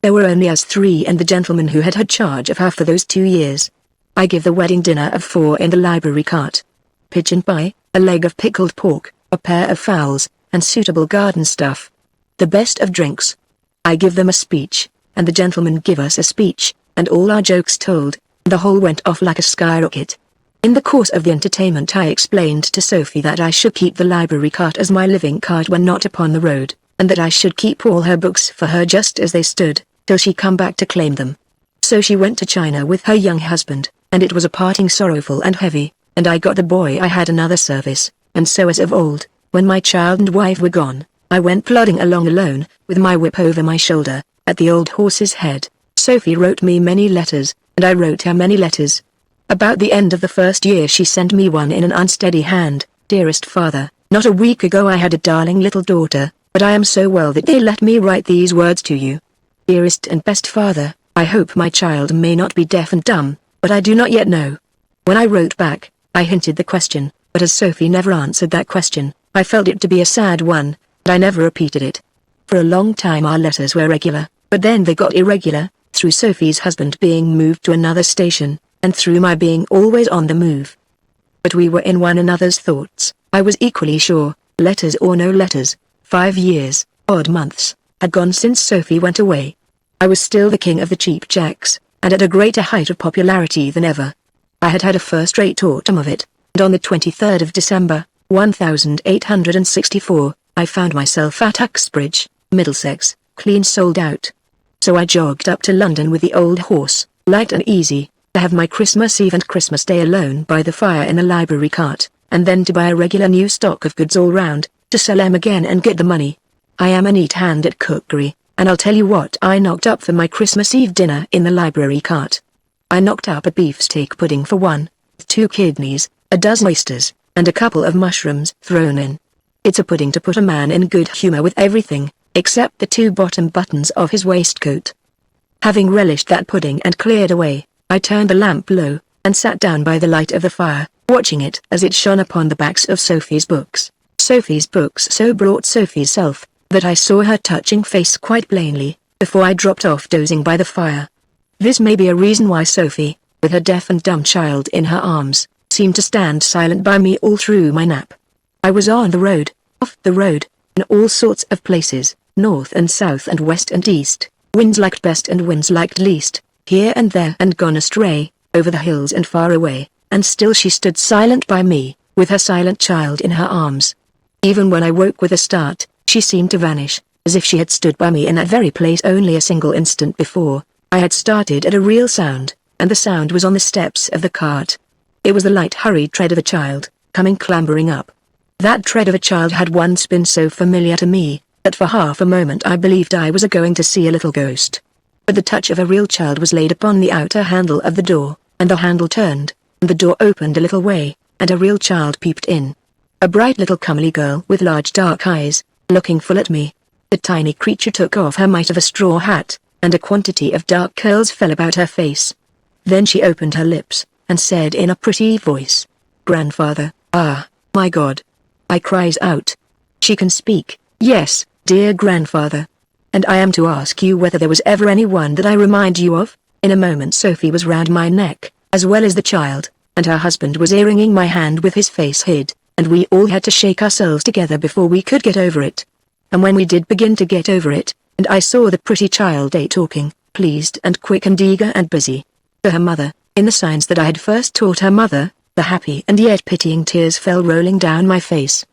There were only us three and the gentleman who had had charge of her for those 2 years. I give the wedding dinner of 4 in the library cart. Pigeon pie, a leg of pickled pork, a pair of fowls, and suitable garden stuff. The best of drinks. I give them a speech, and the gentlemen give us a speech, and all our jokes told, the whole went off like a skyrocket. In the course of the entertainment I explained to Sophie that I should keep the library cart as my living cart when not upon the road, and that I should keep all her books for her just as they stood, till she come back to claim them. So she went to China with her young husband, and it was a parting sorrowful and heavy, and I got the boy I had another service, and so as of old, when my child and wife were gone, I went plodding along alone, with my whip over my shoulder, at the old horse's head. Sophie wrote me many letters, and I wrote her many letters. About the end of the first year she sent me one in an unsteady hand: "Dearest father, not a week ago I had a darling little daughter, but I am so well that they let me write these words to you. Dearest and best father, I hope my child may not be deaf and dumb, but I do not yet know." When I wrote back, I hinted the question, but as Sophie never answered that question, I felt it to be a sad one, and I never repeated it. For a long time our letters were regular, but then they got irregular, through Sophie's husband being moved to another station, and through my being always on the move. But we were in one another's thoughts, I was equally sure, letters or no letters. 5 years, odd months, had gone since Sophie went away. I was still the king of the cheap jacks, and at a greater height of popularity than ever. I had had a first-rate autumn of it, and on the 23rd of December, 1864, I found myself at Uxbridge, Middlesex, clean sold out. So I jogged up to London with the old horse, light and easy, to have my Christmas Eve and Christmas Day alone by the fire in the library cart, and then to buy a regular new stock of goods all round, to sell 'em again and get the money. I am a neat hand at cookery, and I'll tell you what I knocked up for my Christmas Eve dinner in the library cart. I knocked up a beefsteak pudding for one, with 2 kidneys, a dozen oysters, and a couple of mushrooms thrown in. It's a pudding to put a man in good humor with everything, except the 2 bottom buttons of his waistcoat. Having relished that pudding and cleared away, I turned the lamp low, and sat down by the light of the fire, watching it as it shone upon the backs of Sophie's books. Sophie's books so brought Sophie's self, that I saw her touching face quite plainly, before I dropped off dozing by the fire. This may be a reason why Sophie, with her deaf and dumb child in her arms, seemed to stand silent by me all through my nap. I was on the road, off the road, in all sorts of places, north and south and west and east, winds liked best and winds liked least, here and there and gone astray, over the hills and far away, and still she stood silent by me, with her silent child in her arms. Even when I woke with a start, she seemed to vanish, as if she had stood by me in that very place only a single instant before. I had started at a real sound, and the sound was on the steps of the cart. It was the light hurried tread of a child, coming clambering up. That tread of a child had once been so familiar to me, that for half a moment I believed I was going to see a little ghost. But the touch of a real child was laid upon the outer handle of the door, and the handle turned, and the door opened a little way, and a real child peeped in. A bright little comely girl with large dark eyes, looking full at me. The tiny creature took off her mite of a straw hat, and a quantity of dark curls fell about her face. Then she opened her lips, and said in a pretty voice, "Grandfather." "Ah, my God!" I cries out. "She can speak." "Yes, dear grandfather. And I am to ask you whether there was ever anyone that I remind you of?" In a moment Sophie was round my neck, as well as the child, and her husband was earringing my hand with his face hid, and we all had to shake ourselves together before we could get over it. And when we did begin to get over it, and I saw the pretty child talking, pleased and quick and eager and busy, to her mother, in the signs that I had first taught her mother, the happy and yet pitying tears fell rolling down my face.